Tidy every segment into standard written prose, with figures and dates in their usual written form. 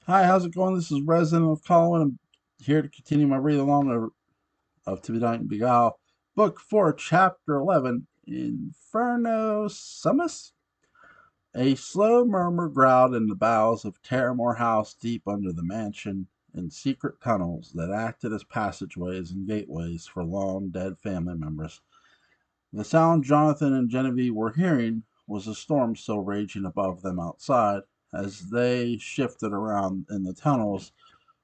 Hi, how's it going? This is Resident of Colin. I'm here to continue my read along of To Be Night and Beguile, Book 4, Chapter 11, Infferno Sumus. A slow murmur growled in the bowels of Terramore House deep under the mansion, in secret tunnels that acted as passageways and gateways for long dead family members. The sound Jonathan and Genevieve were hearing was a storm still raging above them outside. As they shifted around in the tunnels,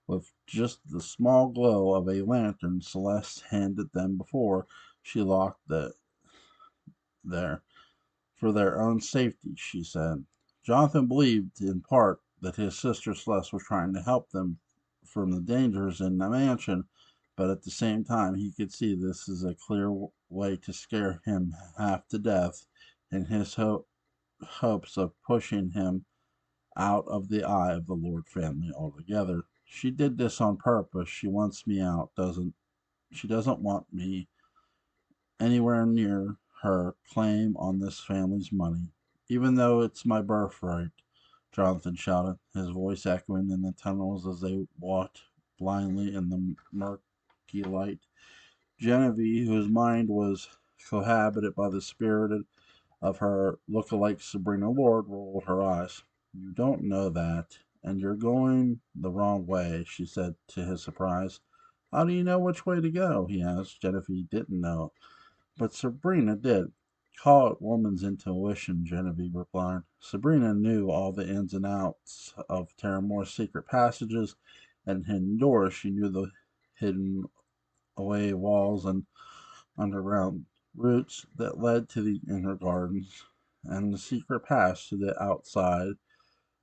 with just the small glow of a lantern Celeste handed them before she locked it there. For their own safety, she said. Jonathan believed, in part, that his sister Celeste was trying to help them from the dangers in the mansion, but at the same time he could see this as a clear way to scare him half to death in his hopes of pushing him out of the eye of the Lord family altogether. She did this on purpose. She wants me out, doesn't she? Doesn't want me anywhere near her claim on this family's money, even though it's my birthright. Jonathan shouted, his voice echoing in the tunnels as they walked blindly in the murky light. Genevieve, whose mind was cohabited by the spirit of her look-alike Sabrina Lord, rolled her eyes. "You don't know that, and you're going the wrong way," she said to his surprise. "How do you know which way to go?" he asked. Genevieve didn't know, but Sabrina did. "Call it woman's intuition," Genevieve replied. Sabrina knew all the ins and outs of Terramore's secret passages and hidden doors. She knew the hidden away walls and underground routes that led to the inner gardens, and the secret paths to the outside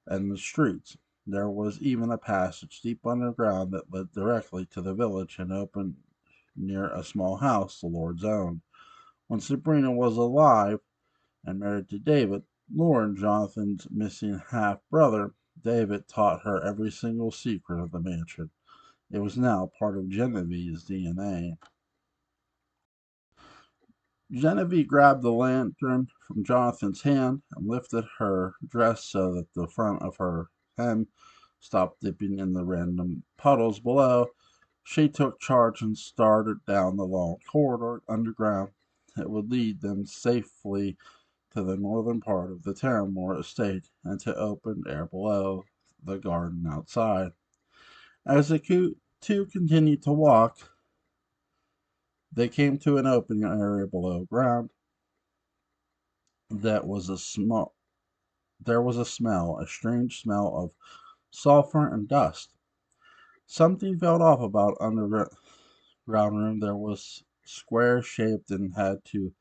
and the streets. There was even a passage deep underground that led directly to the village and opened near a small house the Lord's owned. When Sabrina was alive and married to David, Lord Jonathan's missing half brother, David taught her every single secret of the mansion. It was now part of Genevieve's DNA. Genevieve grabbed the lantern from Jonathan's hand and lifted her dress so that the front of her hem stopped dipping in the random puddles below. She took charge and started down the long corridor underground. It would lead them safely to the northern part of the Terramore estate and to open air below the garden outside. As the two continued to walk, they came to an open area below ground that was a small there was a smell, a strange smell of sulfur and dust. Something felt off about underground room. There was square shaped and had two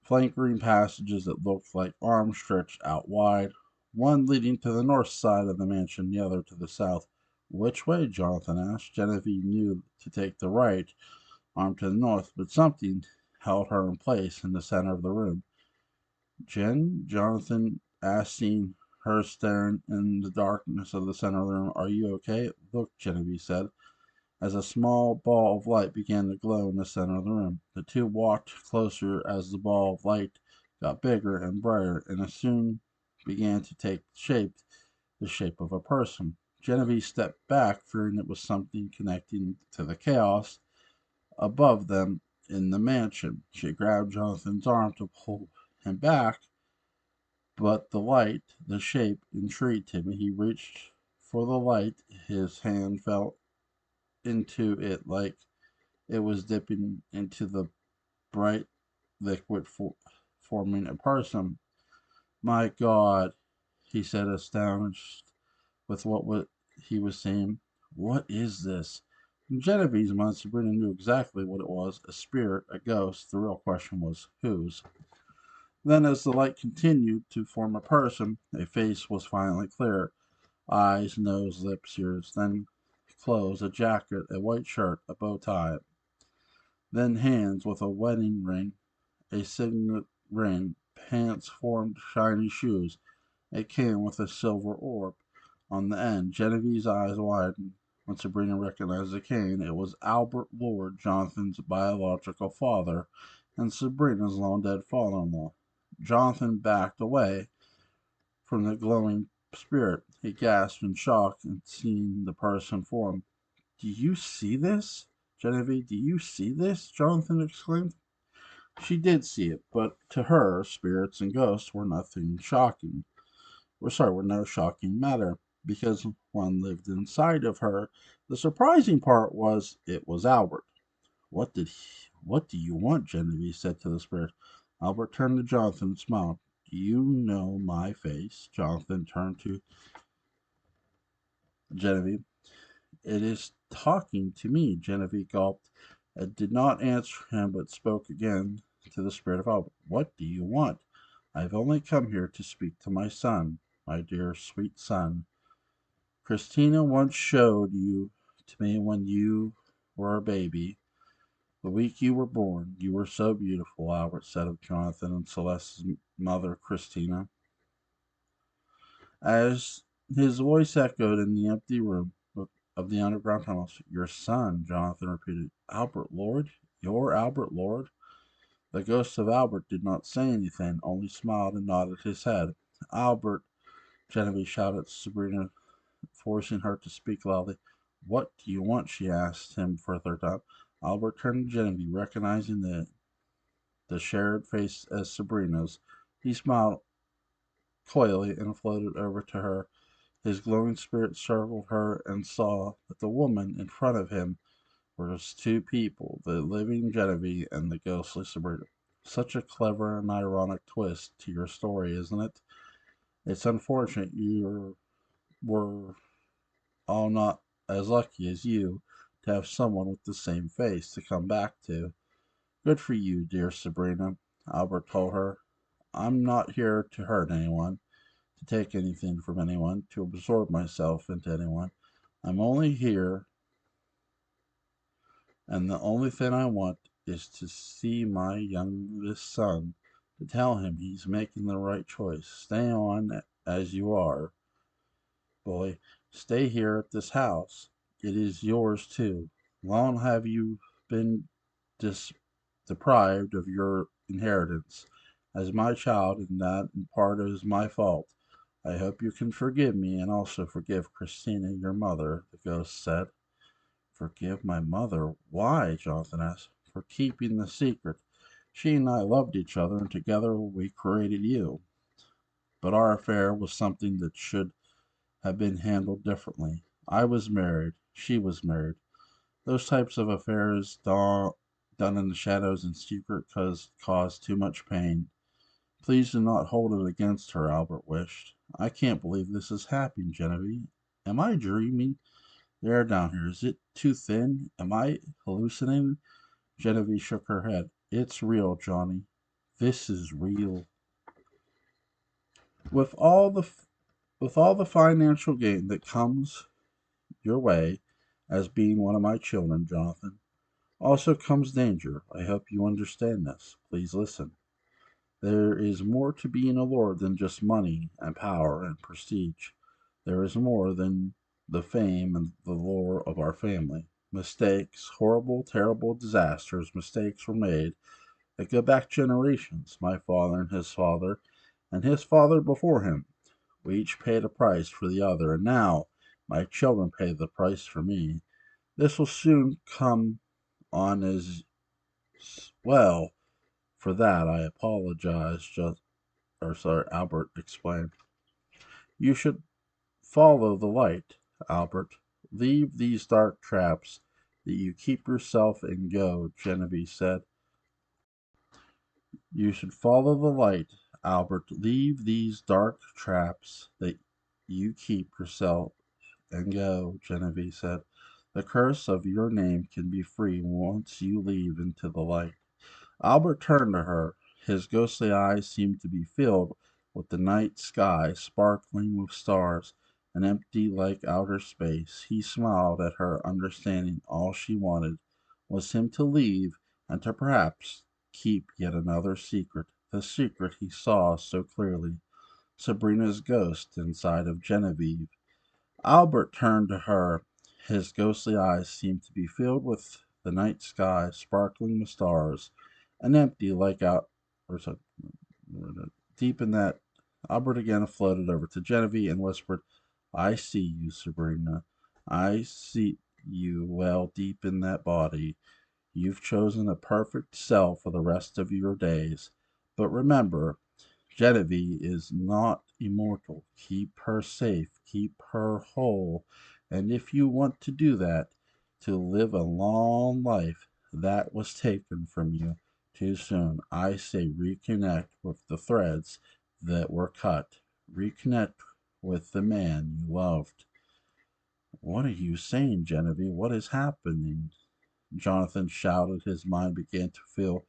flank green passages that looked like arms stretched out wide, one leading to the north side of the mansion, the other to the south. "Which way?" Jonathan asked. Genevieve knew to take the right arm to the north, but something held her in place in the center of the room. Jonathan asked, seeing her staring in the darkness of the center of the room. "Are you okay?" "Look," Genevieve said, as a small ball of light began to glow in the center of the room. The two walked closer as the ball of light got bigger and brighter, and it soon began to take the shape of a person. Genevieve stepped back, fearing it was something connecting to the chaos above them in the mansion. She grabbed Jonathan's arm to pull him back, but the light, the shape, intrigued him. He reached for the light. His hand fell into it like it was dipping into the bright liquid, forming a person. "My God," he said, astonished with he was seeing. "What is this?" In Genevieve's mind, Sabrina knew exactly what it was: a spirit, a ghost. The real question was whose. Then, as the light continued to form a person, a face was finally clear: eyes, nose, lips, ears. Then clothes, a jacket, a white shirt, a bow tie. Then hands with a wedding ring, a signet ring, pants formed shiny shoes, a cane with a silver orb on the end. Genevieve's eyes widened when Sabrina recognized the cane. It was Albert Lord, Jonathan's biological father, and Sabrina's long dead father in law. Jonathan backed away from the glowing spirit. He gasped in shock and seeing the person form. Do you see this? Genevieve, do you see this? Jonathan exclaimed. She did see it, but to her, spirits and ghosts were nothing shocking. Were no shocking matter, because one lived inside of her. The surprising part was it was Albert. What do you want? Genevieve said to the spirit. Albert turned to Jonathan and smiled. Do you know my face? Jonathan turned to Genevieve. It is talking to me. Genevieve gulped and did not answer him, but spoke again to the spirit of Albert. What do you want? I have only come here to speak to my son, my dear sweet son. Christina once showed you to me when you were a baby. The week you were born, you were so beautiful, Albert said of Jonathan and Celeste's mother, Christina. As his voice echoed in the empty room of the underground tunnels, your son, Jonathan repeated. Albert Lord? Your Albert Lord? The ghost of Albert did not say anything, only smiled and nodded his head. Albert, Genevieve shouted to Sabrina, forcing her to speak loudly. What do you want? She asked him for a third time. Albert turned to Genevieve, recognizing the shared face as Sabrina's. He smiled coyly and floated over to her. His glowing spirit circled her and saw that the woman in front of him was two people, the living Genevieve and the ghostly Sabrina. Such a clever and ironic twist to your story, isn't it? It's unfortunate you were all not as lucky as you to have someone with the same face to come back to. Good for you, dear Sabrina, Albert told her. I'm not here to hurt anyone, to take anything from anyone, to absorb myself into anyone. I'm only here, and the only thing I want is to see my youngest son, to tell him he's making the right choice. Stay on as you are, boy. Stay here at this house. It is yours too. Long have you been dis- deprived of your inheritance as my child, and that in part is my fault. I hope you can forgive me and also forgive Christina, your mother, the ghost said. Forgive my mother? Why? Jonathan asked. For keeping the secret. She and I loved each other, and together we created you. But our affair was something that should have been handled differently. I was married. She was married. Those types of affairs done in the shadows in secret cause too much pain. Please do not hold it against her, Albert wished. I can't believe this is happening, Genevieve. Am I dreaming? The air down here, is it too thin? Am I hallucinating? Genevieve shook her head. It's real, Johnny. This is real. With all the with all the financial gain that comes your way as being one of my children, Jonathan, also comes danger. I hope you understand this. Please listen. There is more to being a lord than just money and power and prestige. There is more than the fame and the lore of our family. Mistakes, horrible, terrible disasters, mistakes were made that go back generations. My father and his father before him. We each paid a price for the other, and now my children pay the price for me. This will soon come on as well. For that I apologize. Albert explained. You should follow the light, Albert. Leave these dark traps that you keep yourself and go, Genevieve said. You should follow the light, Albert. Leave these dark traps that you keep yourself and go, Genevieve said. The curse of your name can be free once you leave into the light. Albert turned to her. His ghostly eyes seemed to be filled with the night sky sparkling with stars, and empty like outer space. He smiled at her, understanding all she wanted was him to leave and to perhaps keep yet another secret, the secret he saw so clearly, Sabrina's ghost inside of Genevieve. Albert turned to her. His ghostly eyes seemed to be filled with the night sky, sparkling with stars, and empty like out or so deep in that Albert again floated over to Genevieve and whispered, I see you, Sabrina. I see you well deep in that body. You've chosen a perfect cell for the rest of your days. But remember, Genevieve is not immortal. Keep her safe, keep her whole, and if you want to do that, to live a long life that was taken from you too soon, I say reconnect with the threads that were cut. Reconnect with the man you loved. What are you saying, Genevieve? What is happening? Jonathan shouted. His mind began to feel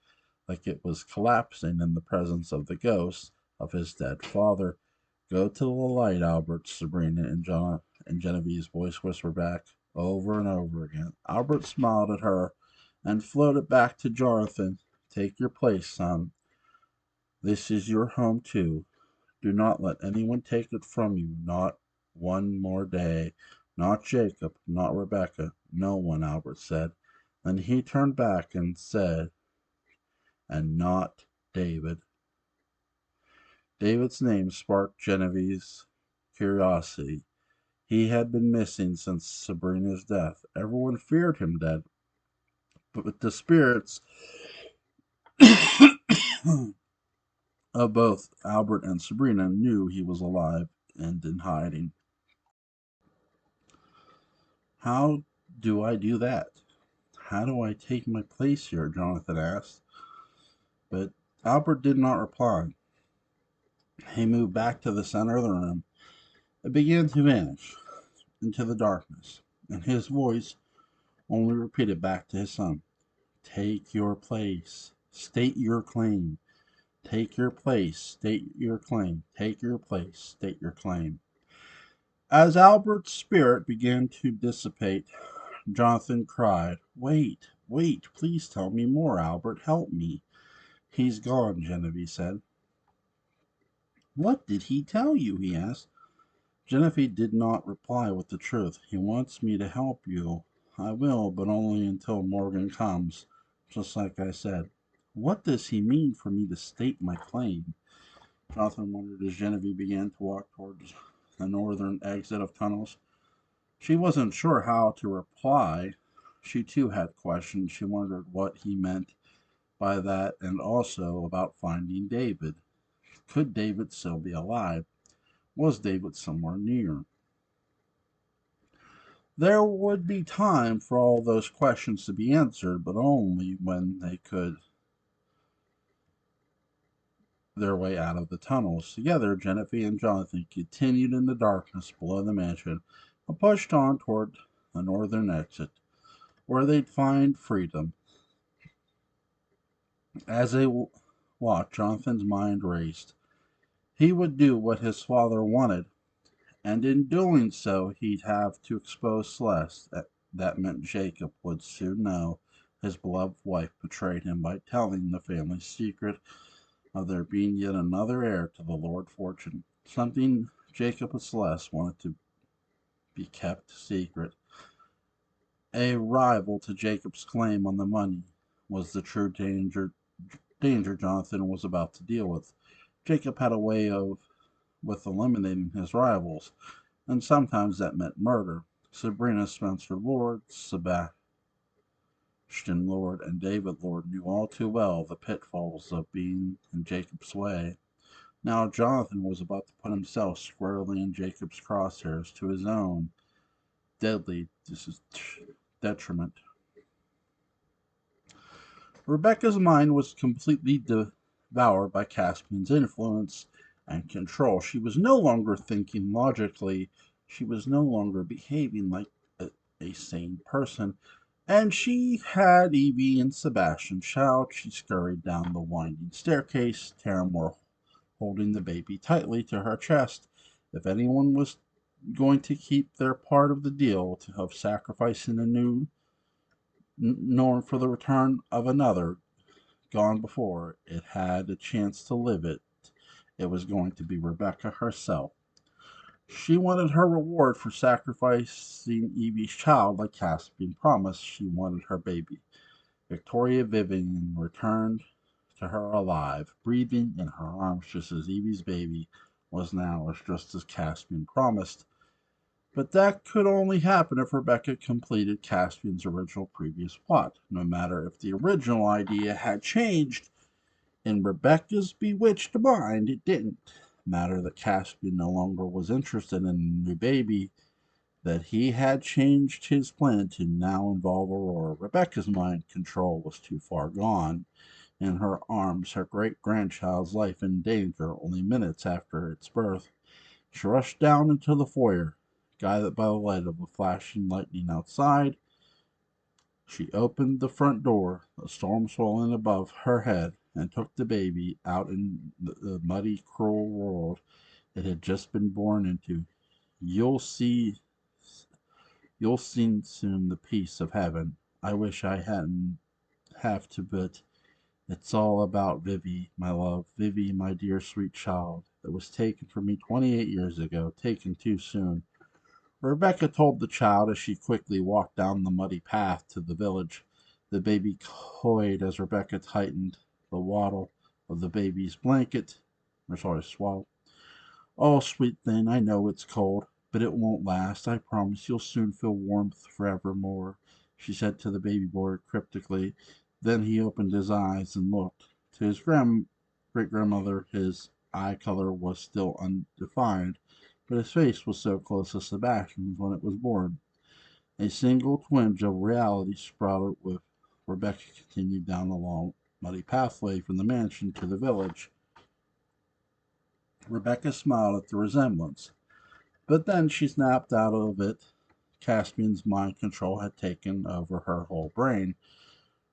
like it was collapsing in the presence of the ghost of his dead father. Go to the light, Albert, Sabrina and Genevieve's voice whispered back over and over again. Albert smiled at her and floated back to Jonathan. Take your place, son. This is your home, too. Do not let anyone take it from you, not one more day. Not Jacob, not Rebecca, no one, Albert said. Then he turned back and said, and not David. David's name sparked Genevieve's curiosity. He had been missing since Sabrina's death. Everyone feared him dead, but the spirits of both Albert and Sabrina knew he was alive and in hiding. How do I do that? How do I take my place here? Jonathan asked. But Albert did not reply. He moved back to the center of the room and began to vanish into the darkness, and his voice only repeated back to his son, take your place, state your claim, take your place, state your claim, take your place, state your claim. As Albert's spirit began to dissipate, Jonathan cried, wait, wait, please tell me more, Albert, help me. He's gone, Genevieve said. What did he tell you? He asked. Genevieve did not reply with the truth. He wants me to help you. I will, but only until Morgan comes, just like I said. What does he mean for me to state my claim? Jonathan wondered as Genevieve began to walk towards the northern exit of tunnels. She wasn't sure how to reply. She too had questions. She wondered what he meant by that and also about finding David. Could David still be alive? Was David somewhere near? There would be time for all those questions to be answered, but only when they could their way out of the tunnels. Together, Genevieve and Jonathan continued in the darkness below the mansion and pushed on toward the northern exit, where they'd find freedom. As they watched, Jonathan's mind raced. He would do what his father wanted, and in doing so, he'd have to expose Celeste. That meant Jacob would soon know his beloved wife betrayed him by telling the family secret of there being yet another heir to the Lord Fortune, something Jacob and Celeste wanted to be kept secret. A rival to Jacob's claim on the money was the true danger Jonathan was about to deal with. Jacob had a way of with eliminating his rivals, and sometimes that meant murder. Sabrina Spencer Lord, Sebastian Lord, and David Lord knew all too well the pitfalls of being in Jacob's way. Now Jonathan was about to put himself squarely in Jacob's crosshairs to his own deadly detriment. Rebecca's mind was completely devoured by Caspian's influence and control. She was no longer thinking logically. She was no longer behaving like a sane person. And she had Evie and Sebastian shout. She scurried down the winding staircase, Terramore holding the baby tightly to her chest. If anyone was going to keep their part of the deal of sacrificing a new norm for the return of another gone before it had a chance to live it, it was going to be Rebecca herself. She wanted her reward for sacrificing Evie's child like Caspian promised. She wanted her baby. Victoria Vivian returned to her alive, breathing in her arms just as Evie's baby was now ours, just as Caspian promised. But that could only happen if Rebecca completed Caspian's original previous plot. No matter if the original idea had changed, in Rebecca's bewitched mind it didn't matter that Caspian no longer was interested in a new baby, that he had changed his plan to now involve Aurora. Rebecca's mind control was too far gone. In her arms, her great grandchild's life in danger only minutes after its birth. She rushed down into the foyer, guided by the light of the flashing lightning outside. She opened the front door, the storm swirling above her head, and took the baby out in the muddy, cruel world it had just been born into. You'll see, you'll see soon the peace of heaven. I wish I hadn't have to, but it's all about Vivy, my love, Vivy, my dear sweet child, that was taken from me 28 years ago, taken too soon. Rebecca told the child as she quickly walked down the muddy path to the village. The baby coyed as Rebecca tightened the waddle of the baby's blanket. Swaddle. Oh, sweet thing, I know it's cold, but it won't last. I promise you'll soon feel warmth forevermore, she said to the baby boy cryptically. Then he opened his eyes and looked. To his great grandmother, his eye color was still undefined, but his face was so close to Sebastian's when it was born. A single twinge of reality sprouted with Rebecca continued down the long, muddy pathway from the mansion to the village. Rebecca smiled at the resemblance, but then she snapped out of it. Caspian's mind control had taken over her whole brain.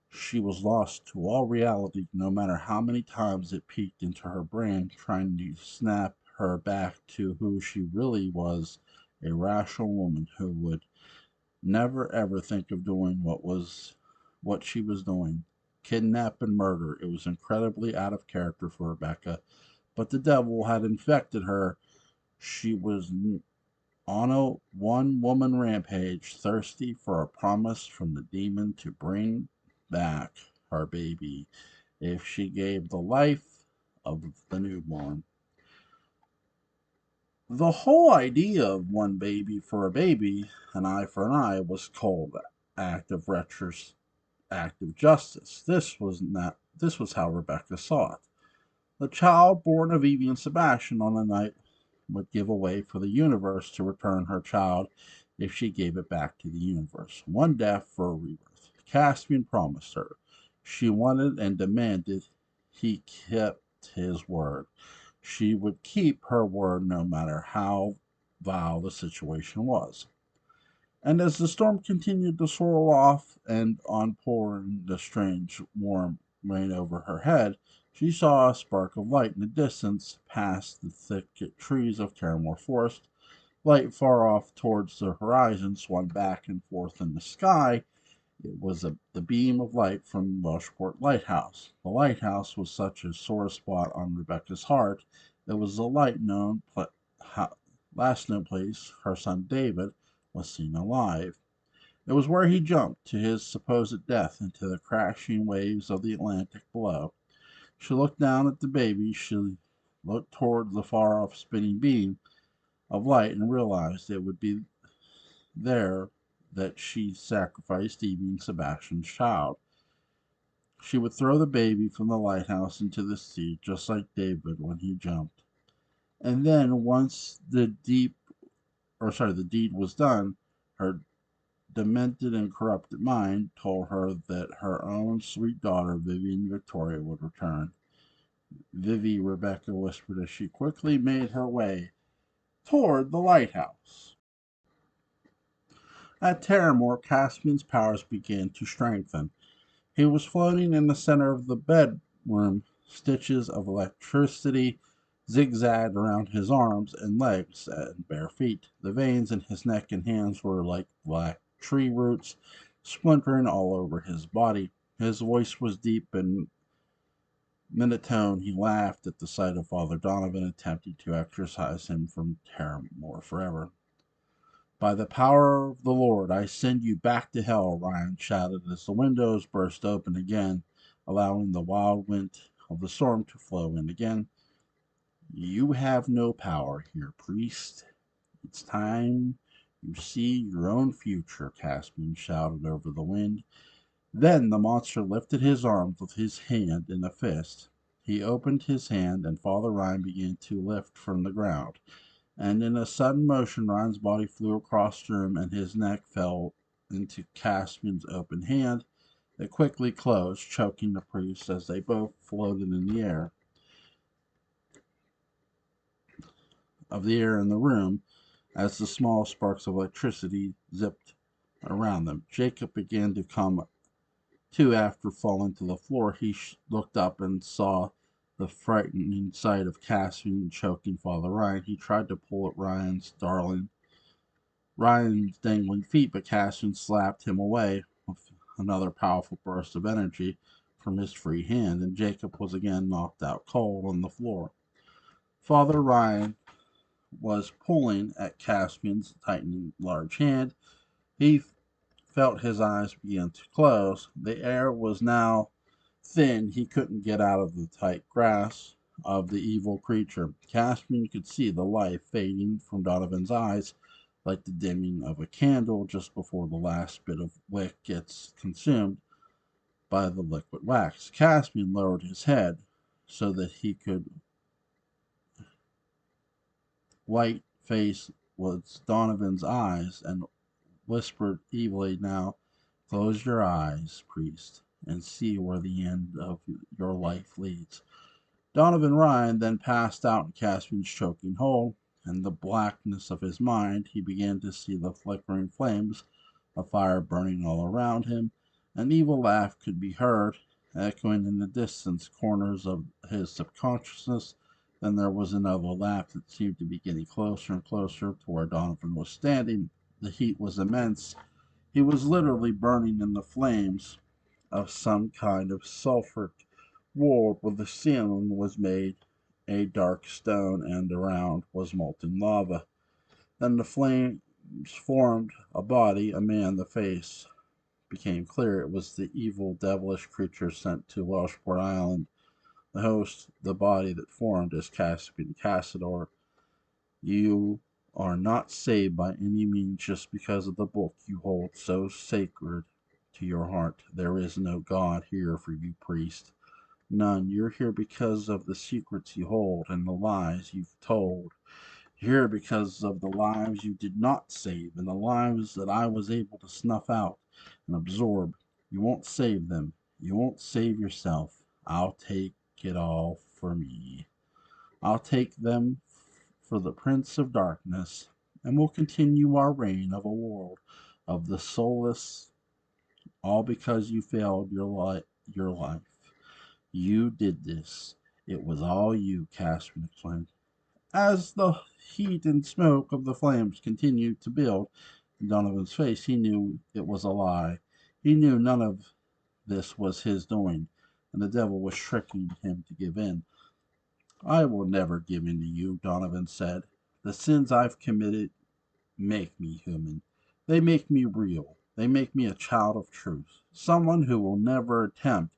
She was lost to all reality, no matter how many times it peeked into her brain, trying to snap her back to who she really was, a rational woman who would never ever think of doing what she was doing. Kidnap and murder. It was incredibly out of character for Rebecca, but the devil had infected her. She was on a one woman rampage, thirsty for a promise from the demon to bring back her baby if she gave the life of the newborn. The whole idea of one baby for a baby, an eye for an eye, was cold act of justice. This was how Rebecca saw it. The child born of Evie and Sebastian on a night would give away for the universe to return her child if she gave it back to the universe. One death for a rebirth. Caspian promised her. She wanted and demanded he kept his word. She would keep her word no matter how vile the situation was. And as the storm continued to swirl off and on pouring the strange warm rain over her head, she saw a spark of light in the distance past the thick trees of Caramore Forest. Light far off towards the horizon swung back and forth in the sky. It was the beam of light from Welshport Lighthouse. The lighthouse was such a sore spot on Rebecca's heart. It was the last known place her son David was seen alive. It was where he jumped to his supposed death into the crashing waves of the Atlantic below. She looked down at the baby. She looked toward the far off spinning beam of light and realized it would be there that she sacrificed Evie and Sebastian's child. She would throw the baby from the lighthouse into the sea, just like David when he jumped. And then, once the deed was done, her demented and corrupted mind told her that her own sweet daughter, Vivian Victoria, would return. Vivy, Rebecca whispered as she quickly made her way toward the lighthouse. At Terramore, Caspian's powers began to strengthen. He was floating in the center of the bedroom. Stitches of electricity zigzagged around his arms and legs and bare feet. The veins in his neck and hands were like black tree roots, splintering all over his body. His voice was deep and monotone. He laughed at the sight of Father Donovan attempting to exorcise him from Terramore forever. By the power of the Lord, I send you back to hell, Ryan shouted as the windows burst open again, allowing the wild wind of the storm to flow in again. You have no power here, priest. It's time you see your own future, Caspian shouted over the wind. Then the monster lifted his arms with his hand in a fist. He opened his hand, and Father Ryan began to lift from the ground. And in a sudden motion, Ryan's body flew across the room, and his neck fell into Caspian's open hand. It quickly closed, choking the priest as they both floated in the air in the room as the small sparks of electricity zipped around them. Jacob began to come to after falling to the floor. He looked up and saw the frightening sight of Caspian choking Father Ryan. He tried to pull at Ryan's dangling feet, but Cassian slapped him away with another powerful burst of energy from his free hand, and Jacob was again knocked out cold on the floor. Father Ryan was pulling at Caspian's tightening large hand. He felt his eyes begin to close. The air was now thin. He couldn't get out of the tight grasp of the evil creature. Caspian could see the life fading from Donovan's eyes like the dimming of a candle just before the last bit of wick gets consumed by the liquid wax. Caspian lowered his head so that he could white face was Donovan's eyes and whispered evilly, "Now close your eyes, priest, and see where the end of your life leads." Donovan Ryan then passed out in Caspian's choking hold. In the blackness of his mind, he began to see the flickering flames of fire burning all around him. An evil laugh could be heard, echoing in the distant corners of his subconsciousness. Then there was another laugh that seemed to be getting closer and closer to where Donovan was standing. The heat was immense. He was literally burning in the flames of some kind of sulphuric world where the ceiling was made a dark stone and around was molten lava. Then the flames formed a body, a man. The face became clear. It was the evil, devilish creature sent to Welshport Island. The host, the body that formed, is Caspian Cassador. You are not saved by any means just because of the book you hold so sacred to your heart. There is no God here for you, priest. None. You're here because of the secrets you hold and the lies you've told. You're here because of the lives you did not save and the lives that I was able to snuff out and absorb. You won't save them. You won't save yourself. I'll take it all for me. I'll take them for the Prince of Darkness, and we'll continue our reign of a world of the soulless, all because you failed your life. You did this. It was all you, Caspian exclaimed. As the heat and smoke of the flames continued to build in Donovan's face, he knew it was a lie. He knew none of this was his doing, and the devil was tricking him to give in. I will never give in to you, Donovan said. The sins I've committed make me human. They make me real. They make me a child of truth, someone who will never attempt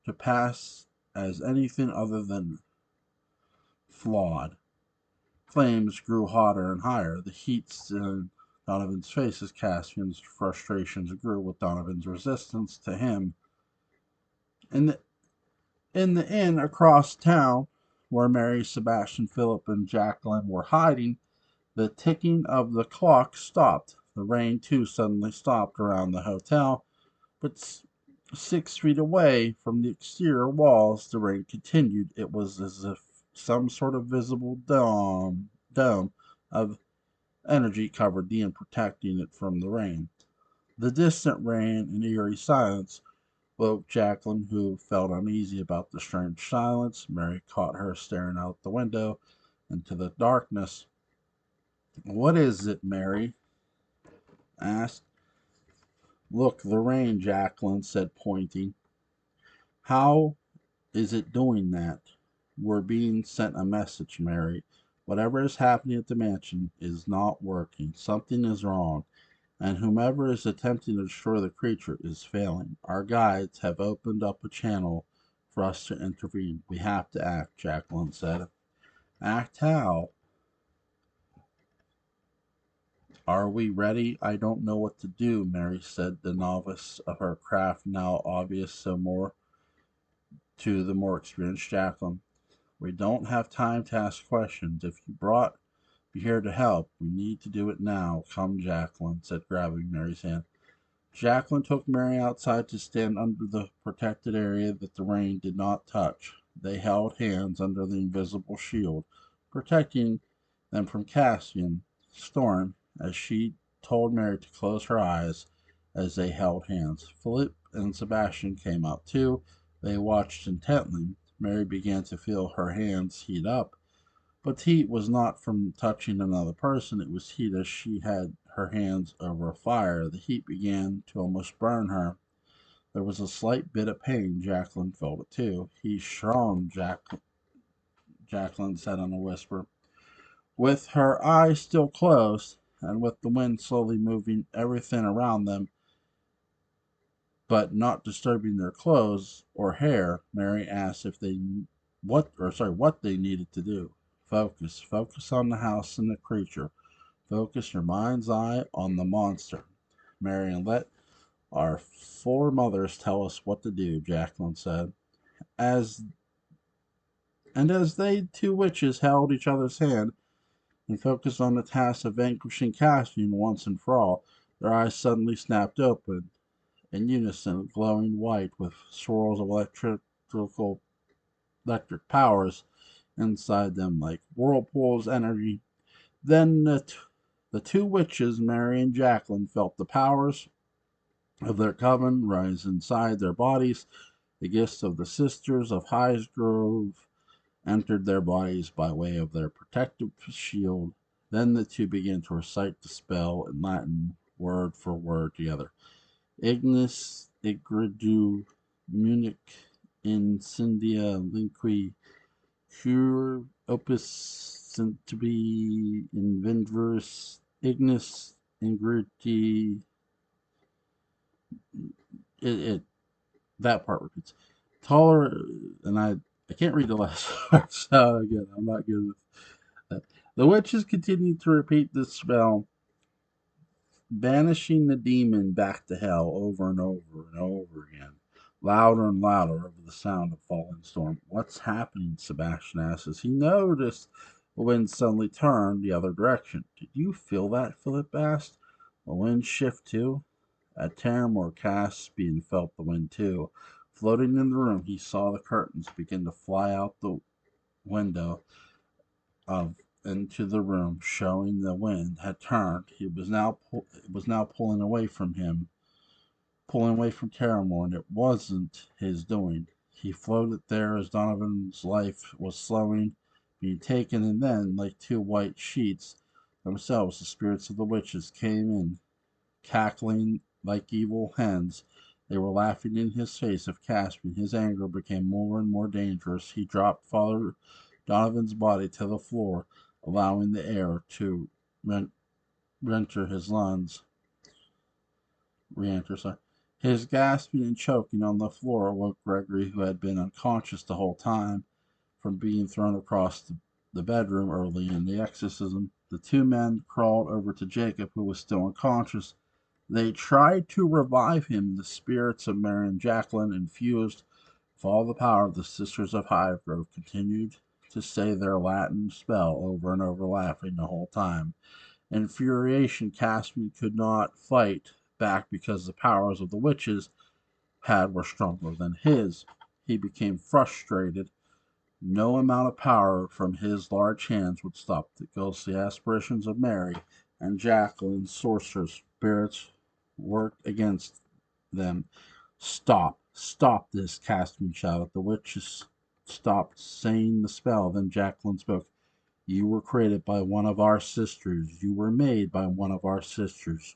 to pass as anything other than flawed. Flames grew hotter and higher. The heat in Donovan's face as Caspian's frustrations grew with Donovan's resistance to him. In the, in the inn across town, where Mary, Sebastian, Philip, and Jacqueline were hiding, the ticking of the clock stopped. The rain, too, suddenly stopped around the hotel, but 6 feet away from the exterior walls, the rain continued. It was as if some sort of visible dome of energy covered the inn, protecting it from the rain. The distant rain and eerie silence woke Jacqueline, who felt uneasy about the strange silence. Mary caught her staring out the window into the darkness. "What is it?" Mary asked. "Look, the rain," Jacqueline said, pointing. "How is it doing that?" "We're being sent a message, Mary. Whatever is happening at the mansion is not working. Something is wrong, and whomever is attempting to destroy the creature is failing. Our guides have opened up a channel for us to intervene. We have to act," Jacqueline said. Act how? Are we ready? I don't know what to do, Mary said, the novice of her craft now obvious so more to the more experienced Jacqueline. We don't have time to ask questions. If you brought me here to help, we need to do it now. Come, Jacqueline, said grabbing Mary's hand. Jacqueline took Mary outside to stand under the protected area that the rain did not touch. They held hands under the invisible shield, protecting them from Cassian storm as she told Mary to close her eyes as they held hands. Philip and Sebastian came out too. They watched intently. Mary began to feel her hands heat up, but heat was not from touching another person, it was heat as she had her hands over a fire. The heat began to almost burn her. There was a slight bit of pain. Jacqueline felt it too. He's strong, Jacqueline said in a whisper. With her eyes still closed, and with the wind slowly moving everything around them, but not disturbing their clothes or hair, Mary asked if they what they needed to do. Focus. Focus on the house and the creature. Focus your mind's eye on the monster. Mary, and let our foremothers tell us what to do, Jacqueline said. As as they two witches held each other's hand and focused on the task of vanquishing Caspian once and for all, their eyes suddenly snapped open in unison, glowing white with swirls of electric powers inside them like whirlpools energy. Then the two witches, Mary and Jacqueline, felt the powers of their coven rise inside their bodies. The gifts of the sisters of Highsgrove entered their bodies by way of their protective shield. Then the two began to recite the spell in Latin, word for word together. Ignis igridu munic incendia linqui cur opus centubi inventris ignis ingriti. It that part repeats. Taller, and I can't read the last part, so again, I'm not good with that. The witches continued to repeat this spell, banishing the demon back to hell over and over and over again, louder and louder over the sound of falling storm. What's happening? Sebastian asked as he noticed the wind suddenly turned the other direction. Did you feel that? Philip asked. The wind shift too? At Terramore, Caspian felt the wind too. Floating in the room, he saw the curtains begin to fly out the window of into the room, showing the wind had turned. It was now pulling away from Terramore, and it wasn't his doing. He floated there as Donovan's life was slowing, being taken, and then, like two white sheets themselves, the spirits of the witches came in, cackling like evil hens. They were laughing in his face of Caspian. His anger became more and more dangerous. He dropped Father Donovan's body to the floor, allowing the air to renter his lungs. Re-enter, sorry. His gasping and choking on the floor woke Gregory, who had been unconscious the whole time, from being thrown across the bedroom early in the exorcism. The two men crawled over to Jacob, who was still unconscious. They tried to revive him. The spirits of Mary and Jacqueline, infused with all the power of the Sisters of Highgrove, continued to say their Latin spell over and over, laughing the whole time. In infuriation, Caspian could not fight back because the powers of the witches were stronger than his. He became frustrated. No amount of power from his large hands would stop the ghostly aspirations of Mary and Jacqueline's sorcerous spirits worked against them. Stop! Stop this! Caspian shouted. The witches stopped saying the spell. Then Jacqueline spoke. You were created by one of our sisters. You were made by one of our sisters.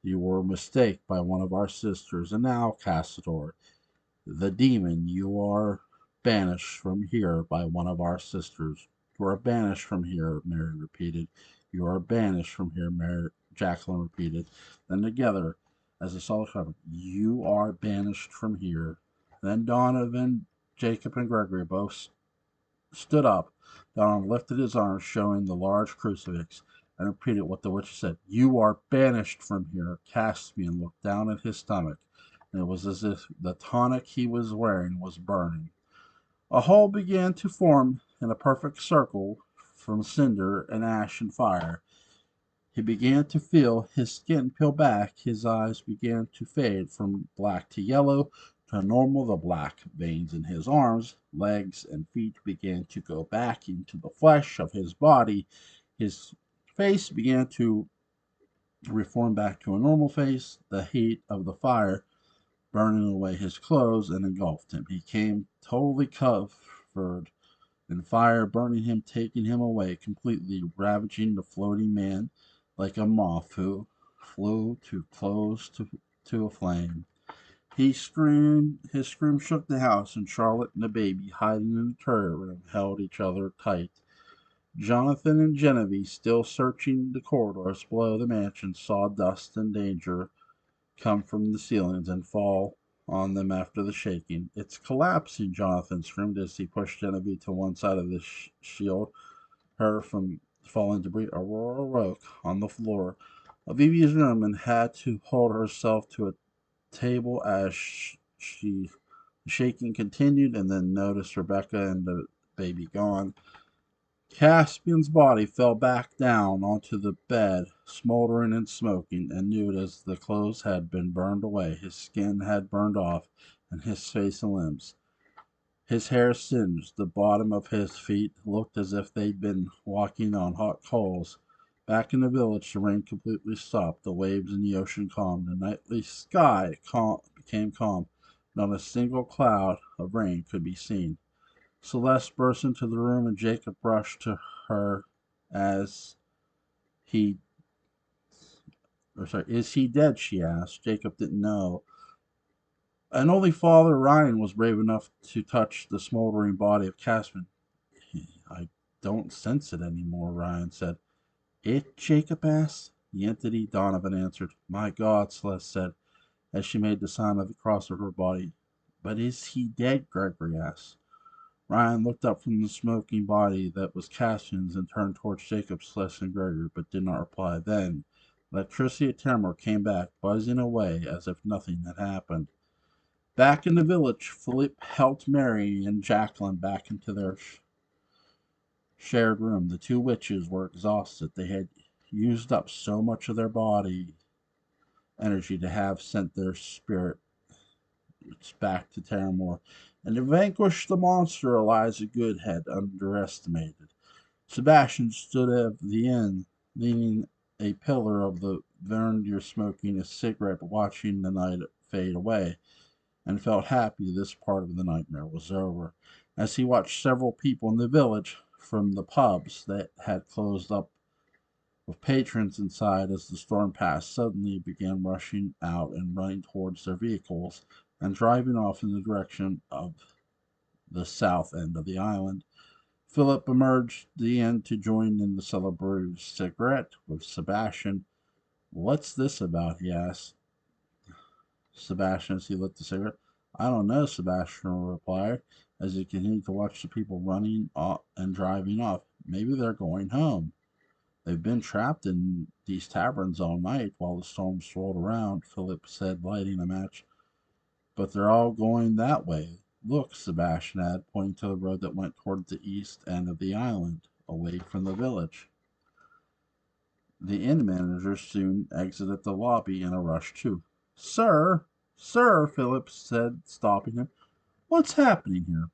You were a mistake by one of our sisters. And now, Cassador, the demon, you are banished from here by one of our sisters. You are banished from here, Mary repeated. You are banished from here, Jacqueline repeated. Then together, as a solid covenant, you are banished from here. Then Donovan, Jacob, and Gregory both stood up, Donald lifted his arms, showing the large crucifix, and repeated what the witch said. "You are banished from here." Caspian looked down at his stomach, and it was as if the tonic he was wearing was burning. A hole began to form in a perfect circle from cinder and ash and fire. He began to feel his skin peel back, his eyes began to fade from black to yellow to normal. The black veins in his arms, legs, and feet began to go back into the flesh of his body. His face began to reform back to a normal face. The heat of the fire burning away his clothes and engulfed him. He came totally covered in fire, burning him, taking him away, completely ravaging the floating man like a moth who flew too close to a flame. He screamed. His scream shook the house, and Charlotte and the baby, hiding in the turret room, held each other tight. Jonathan and Genevieve, still searching the corridors below the mansion, saw dust and danger come from the ceilings and fall on them after the shaking. "It's collapsing," Jonathan screamed as he pushed Genevieve to one side of the shield her from falling debris. Aurora woke on the floor of Evie's room and had to hold herself to a table as she shaking continued, and then noticed Rebecca and the baby gone. Caspian's body fell back down onto the bed, smoldering and smoking, and nude as the clothes had been burned away. His skin had burned off, and his face and limbs. His hair singed. The bottom of his feet looked as if they'd been walking on hot coals. Back in the village, the rain completely stopped. The waves in the ocean calmed. The nightly sky became calm. Not a single cloud of rain could be seen. Celeste burst into the room, and Jacob rushed to her as he "Is he dead?" she asked. Jacob didn't know. And only Father Ryan was brave enough to touch the smoldering body of Caspian. "I don't sense it anymore," Ryan said. "It?" Jacob asked. "The entity," Donovan answered. "My God," Celeste said, as she made the sign of the cross over her body. "But is he dead?" Gregory asked. Ryan looked up from the smoking body that was Cassian's and turned towards Jacob, Celeste, and Gregory, but did not reply. Then electricity at Tamworth came back, buzzing away as if nothing had happened. Back in the village, Philip helped Mary and Jacqueline back into their shared room. The two witches were exhausted. They had used up so much of their body energy to have sent their spirit back to Terramore, and to vanquish the monster Eliza Good had underestimated. Sebastian stood at the end, leaning a pillar of the veranda, smoking a cigarette, watching the night fade away, and felt happy this part of the nightmare was over. As he watched several people in the village from the pubs that had closed up with patrons inside as the storm passed, suddenly began rushing out and running towards their vehicles and driving off in the direction of the south end of the island. Philip emerged the end to join in the celebratory cigarette with Sebastian. "What's this about?" he asked Sebastian as he lit the cigarette. "I don't know," Sebastian replied, as he continued to watch the people running off and driving off. "Maybe they're going home. They've been trapped in these taverns all night while the storm swirled around," Philip said, lighting a match. "But they're all going that way. Look," Sebastian added, pointing to the road that went toward the east end of the island, away from the village. The inn manager soon exited the lobby in a rush too. "Sir, sir," Philip said, stopping him. "What's happening here?"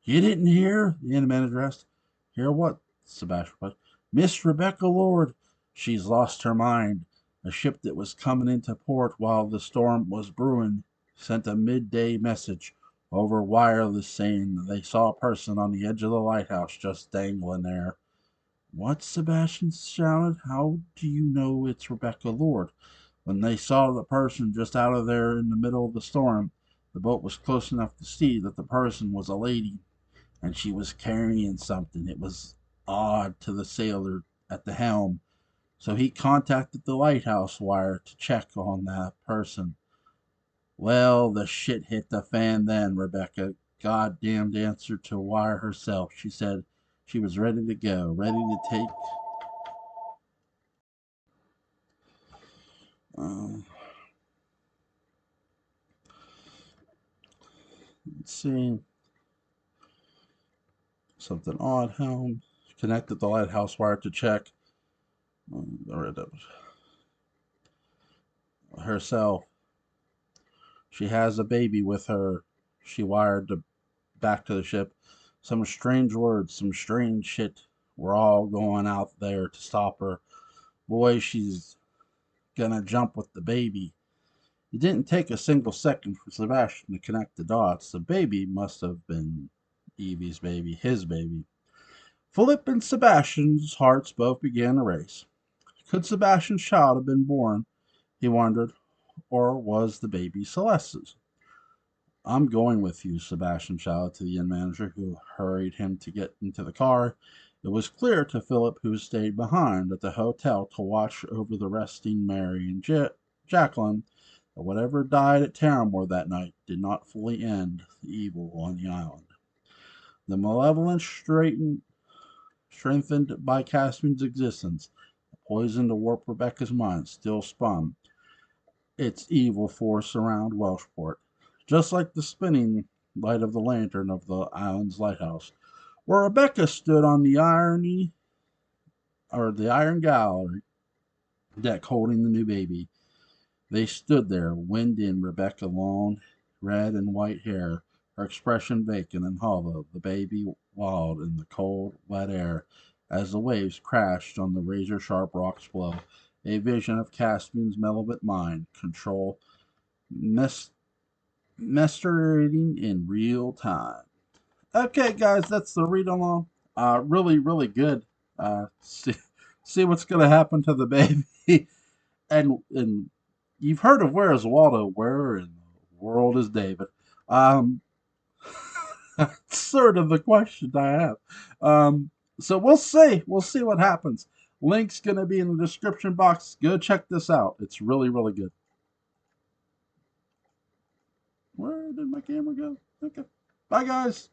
"You didn't hear?" the inn manager asked. "Hear what?" Sebastian replied. "Miss Rebecca Lord. She's lost her mind. A ship that was coming into port while the storm was brewing sent a midday message over wireless saying they saw a person on the edge of the lighthouse just dangling there." "What?" Sebastian shouted. "How do you know it's Rebecca Lord?" "When they saw the person just out of there in the middle of the storm, the boat was close enough to see that the person was a lady, and she was carrying something. It was odd to the sailor at the helm, so he contacted the lighthouse wire to check on that person. Well, the shit hit the fan then," Rebecca goddamned answer to a wire herself. She said she was ready to go, ready to take. Uh, let's see. Something odd. Home. Connected the lighthouse wire to check. Herself. She has a baby with her. She wired back to the ship. Some strange words, some strange shit. We're all going out there to stop her. Boy, she's gonna jump with the baby. It didn't take a single second for Sebastian to connect the dots. The baby must have been Evie's baby, his baby. Philip and Sebastian's hearts both began to race. Could Sebastian's child have been born, he wondered, or was the baby Celeste's? I'm going with you, Sebastian shouted to the inn manager, who hurried him to get into the car. It was clear to Philip, who stayed behind at the hotel to watch over the resting Mary and Jacqueline, that whatever died at Terramore that night did not fully end the evil on the island. The malevolence strengthened by Caspian's existence, the poison to warp Rebecca's mind, still spun its evil force around Welshport, just like the spinning light of the lantern of the island's lighthouse, where Rebecca stood on the iron gallery deck holding the new baby. They stood there, wind in Rebecca long red and white hair, her expression vacant and hollow, the baby wild in the cold, wet air, as the waves crashed on the razor-sharp rocks below. A vision of Caspian's malevolent mind, control, masquerading in real time. Okay, guys, that's the read along. Really, really good. See what's going to happen to the baby. and you've heard of Where is Waldo? Where in the world is David? Um, sort of the question I have. So we'll see. We'll see what happens. Link's going to be in the description box. Go check this out. It's really, really good. Where did my camera go? Okay. Bye, guys.